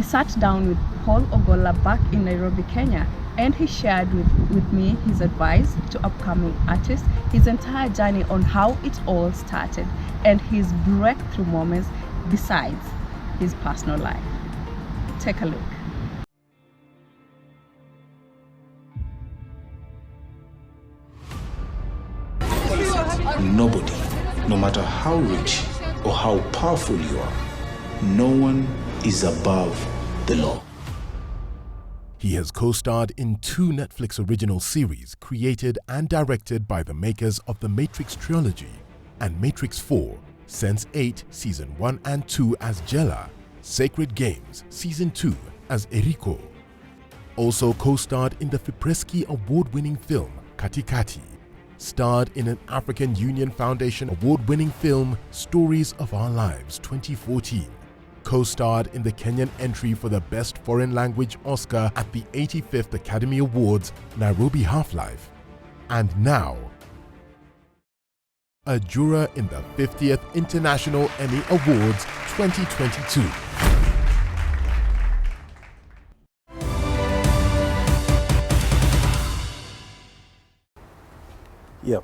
sat down with Paul Ogola back in Nairobi, Kenya, and he shared with me his advice to upcoming artists, his entire journey on how it all started, and his breakthrough moments besides his personal life. Take a look. Nobody, no matter how rich or how powerful you are, no one is above the law. He has co-starred in 2 Netflix original series created and directed by the makers of the Matrix trilogy and Matrix 4, Sense 8 Season 1 and 2 as Jella, Sacred Games Season 2 as Eriko. Also co-starred in the Fipresci award-winning film Katikati, starred in an African Union Foundation award-winning film Stories of Our Lives 2014, co-starred in the Kenyan entry for the Best Foreign Language Oscar at the 85th Academy Awards Nairobi Half-Life, and now a juror in the 50th International Emmy Awards 2022. Yep.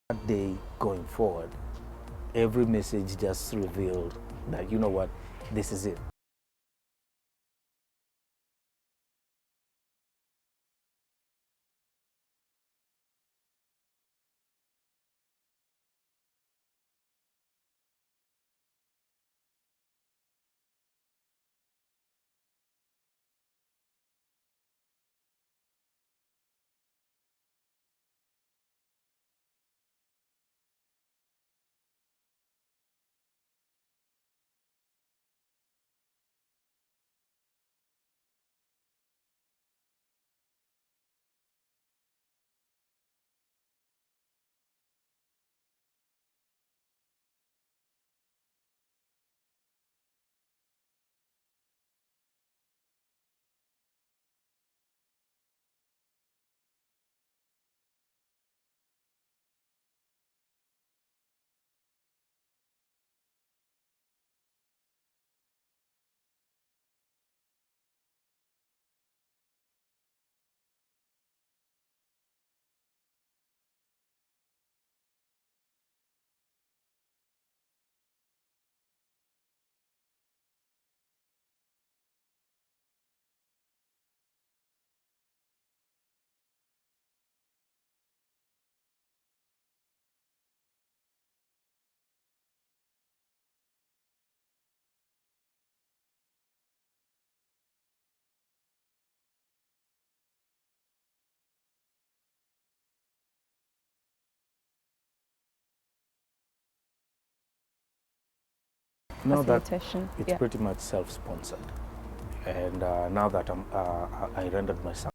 That day going forward, every message just revealed that, you know what, this is it. Now that facilitation? it's pretty much self-sponsored, and now that I rendered myself.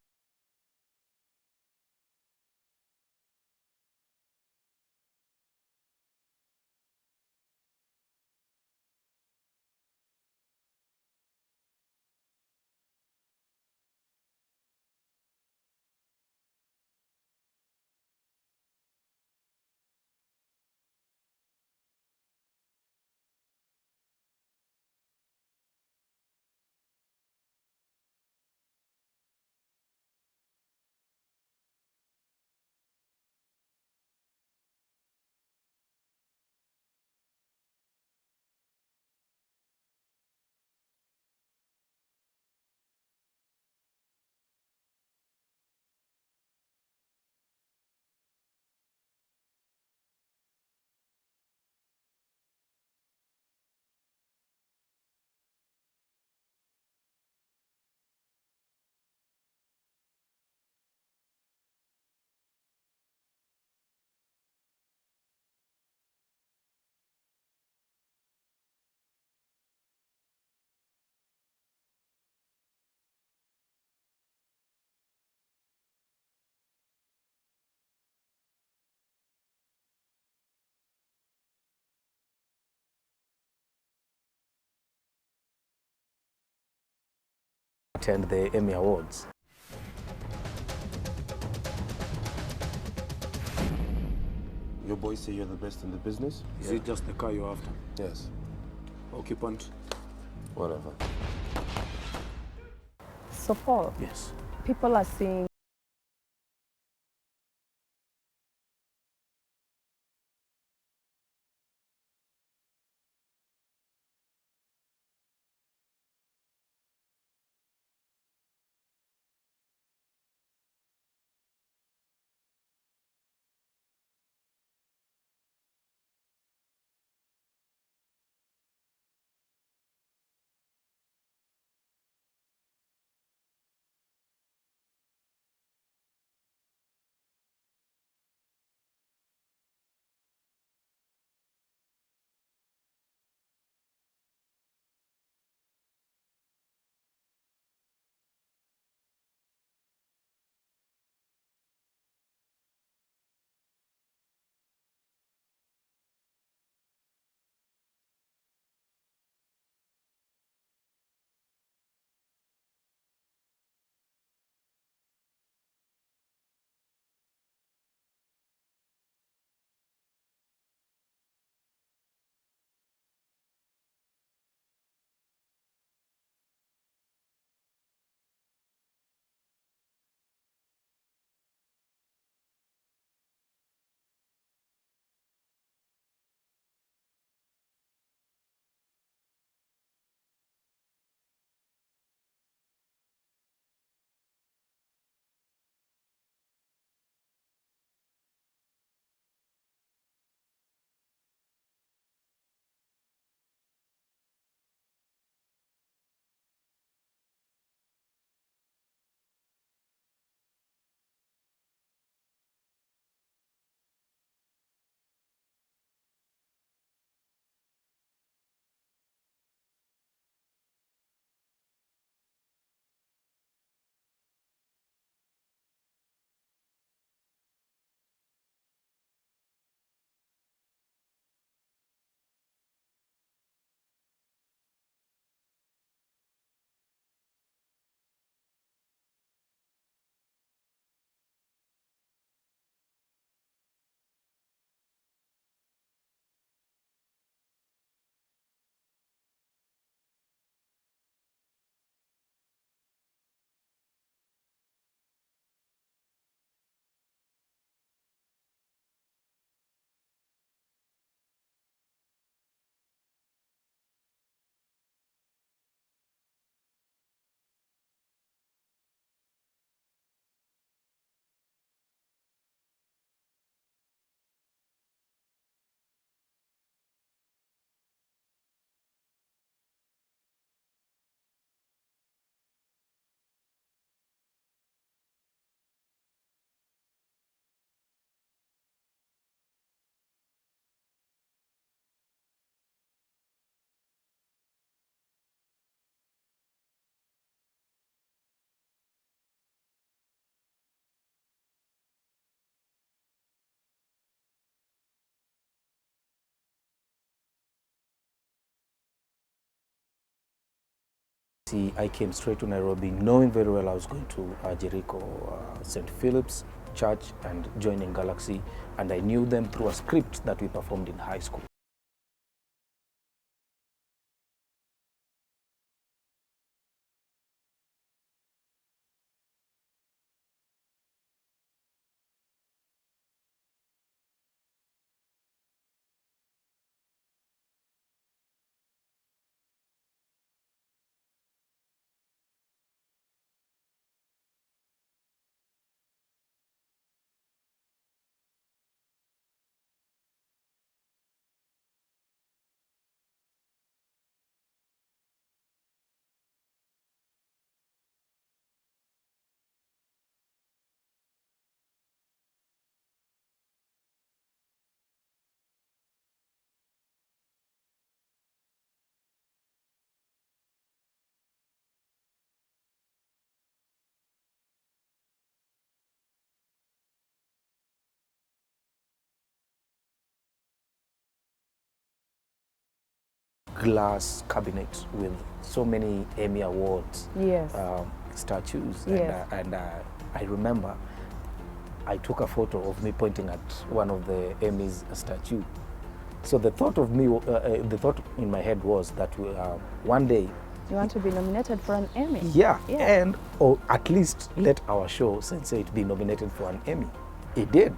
Attend the Emmy Awards. Your boys say you're the best in the business? Is it just the car you're after? Yes. Occupant? Whatever. So Paul, Yes. people are saying See, I came straight to Nairobi, knowing very well I was going to Jericho, St. Philip's Church, and joining Galaxy, and I knew them through a script that we performed in high school. Glass cabinet with so many Emmy Awards Yes. statues. Yes. And I remember I took a photo of me pointing at one of the Emmys statue. So the thought of me, the thought in my head was that one day, You want to be nominated for an Emmy? yeah, and or at least let our show Sense8 be nominated for an Emmy. It did.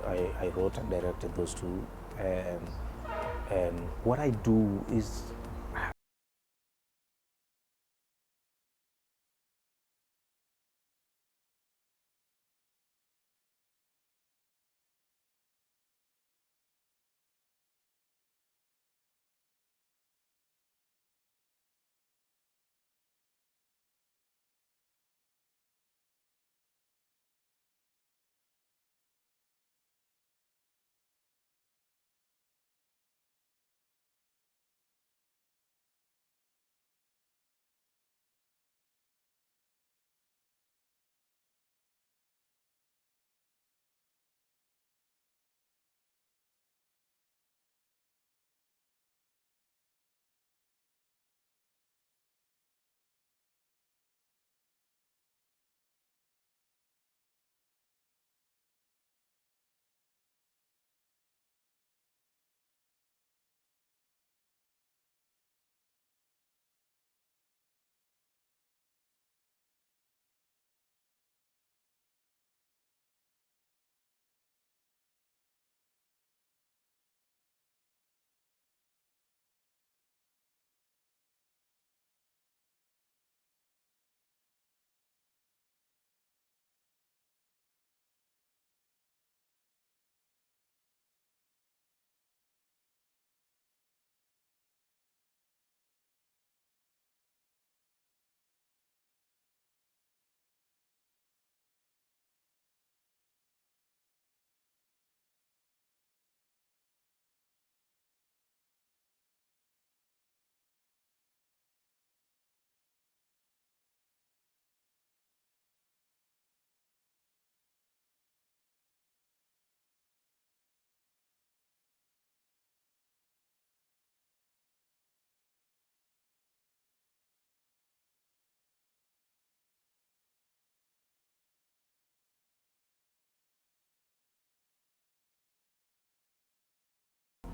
I wrote and directed those two, and what I do is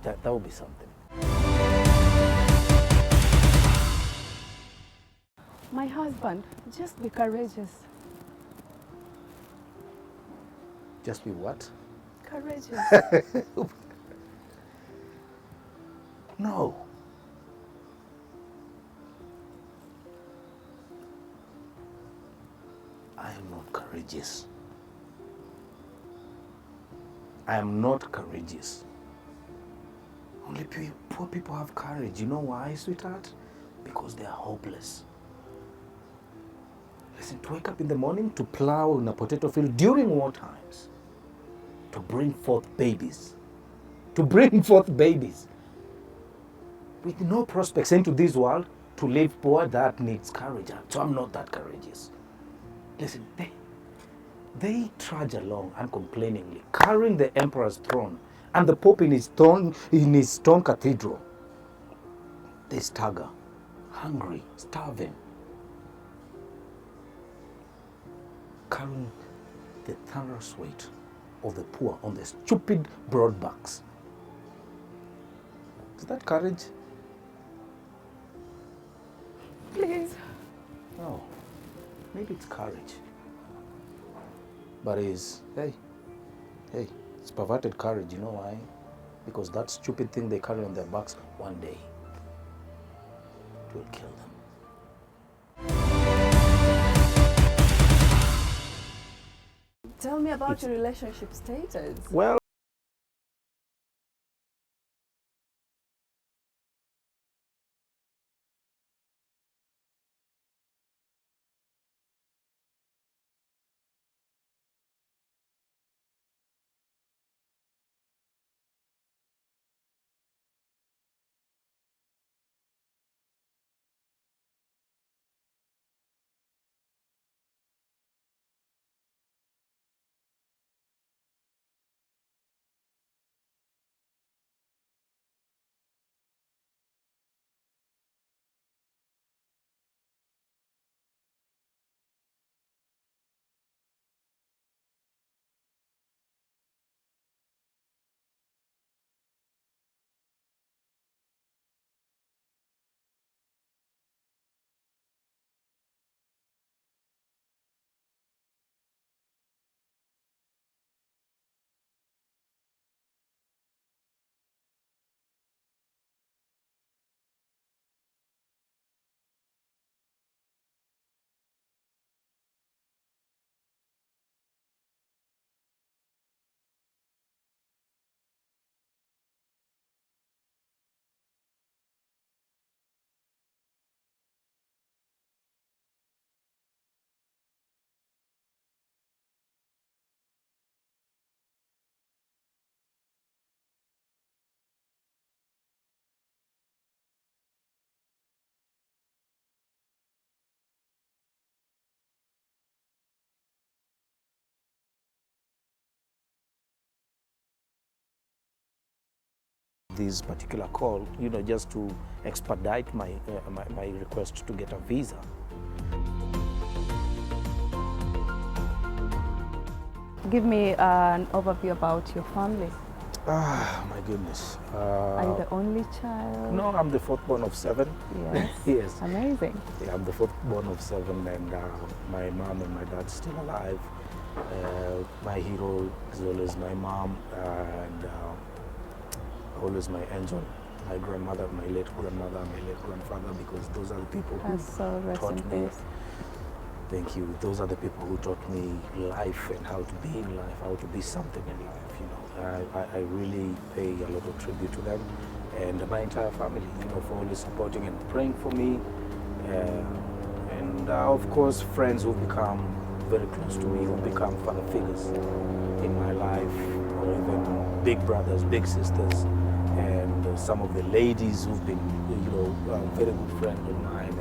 That would be something. My husband, just be courageous. Just be what? Courageous. No. I am not courageous. I am not courageous. Only poor people have courage. You know why, sweetheart? Because they are hopeless. Listen, to wake up in the morning, to plow in a potato field during war times, to bring forth babies. To bring forth babies. With no prospects into this world, to live poor, that needs courage. So I'm not that courageous. Listen, they trudge along uncomplainingly, carrying the emperor's throne and the pope in his stone cathedral. They stagger, hungry, starving, carrying the thunderous weight of the poor on their stupid broad backs. Is that courage? Please. No. Maybe it's courage. But it's perverted courage. You know why? Because that stupid thing they carry on their backs, one day, it will kill them. Tell me about your relationship status. Well, this particular call, just to expedite my request to get a visa. Give me an overview about your family. Ah, my goodness. Are you the only child? No, I'm the fourth born of 7. Yes. Yes. Amazing. Yeah, I'm the fourth born of 7, and my mom and my dad still alive. My hero is always my mom, and always my angel, my grandmother, my late grandmother, my late grandfather, because those are the people who taught me. Thank you. Those are the people who taught me life and how to be in life, how to be something in life. I really pay a lot of tribute to them, and my entire family, for always supporting and praying for me, and of course friends who become very close to me, who become father figures in my life, or even big brothers, big sisters, and some of the ladies who've been, very good friends of mine,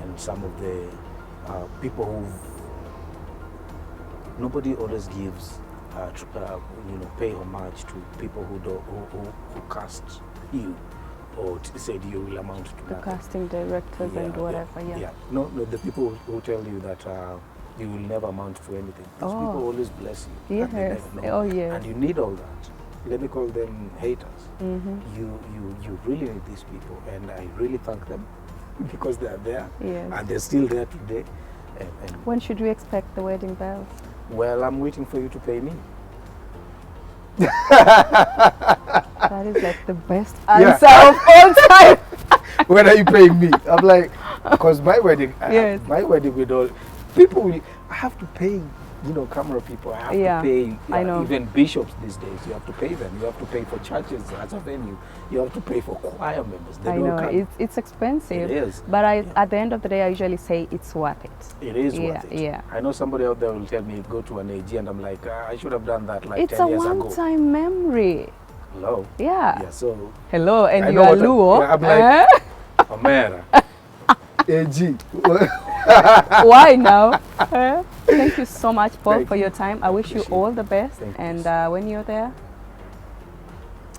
and some of the people who nobody always gives, pay homage to people who cast you, or said you will amount to The nothing. casting directors and whatever, yeah. No, the people who tell you that you will never amount to anything. Those people always bless you. Yes. That they never know. Oh, yes. And you need all that. let me call them haters. You really need these people, and I really thank them because they are there, and they're still there today. And When should we expect the wedding bells? well, I'm waiting for you to pay me. That is like the best answer of all time. When are you paying me? I'm like, because my wedding, my wedding with all people, I have to pay. You know, camera people, I have to pay. I know. Even bishops these days, you have to pay them. You have to pay for churches as a venue. You have to pay for choir members. They I don't know, come. it's expensive. It is. But at the end of the day, I usually say it's worth it. It is worth it. Yeah. I know somebody out there will tell me, go to an AG, and I'm like, I should have done that like It's 10 a years ago. one-time memory. Hello. Yeah. Yeah, so. Hello, I and you know are what Luo. I'm like, Omera. AG. Why now? Thank you so much, Paul, Thank for you. your time. I wish you all the best. Thank you. And when you're there,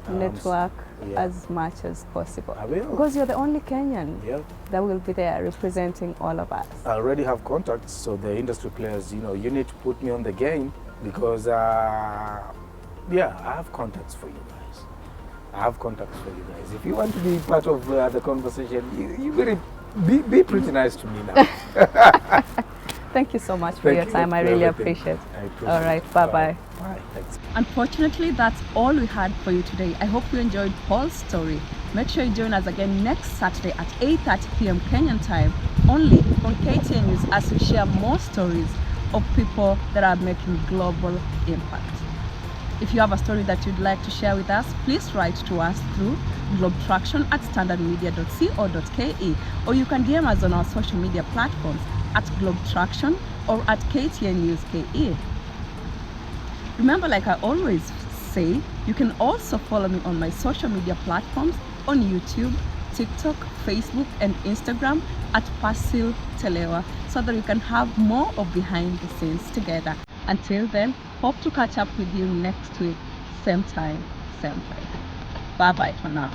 network yeah. as much as possible. I will. Because you're the only Kenyan Yeah. that will be there representing all of us. I already have contacts, so the industry players, you know, you need to put me on the game because, yeah, I have contacts for you guys. I have contacts for you guys. If you want to be part of the conversation, you better be pretty nice to me now. Thank you so much for your time. I really appreciate it. All right, bye-bye. Bye. Thanks. Unfortunately, that's all we had for you today. I hope you enjoyed Paul's story. Make sure you join us again next Saturday at 8:30 p.m. Kenyan time, only on KTN News, as we share more stories of people that are making global impact. If you have a story that you'd like to share with us, please write to us through globetraction@standardmedia.co.ke, or you can DM us on our social media platforms at globetraction or at KTN News KE. Remember, like I always say, you can also follow me on my social media platforms on YouTube, TikTok, Facebook, and Instagram at Pasil Telewa, so that we can have more of behind the scenes together. Until then, hope to catch up with you next week, same time, same place. Bye bye for now.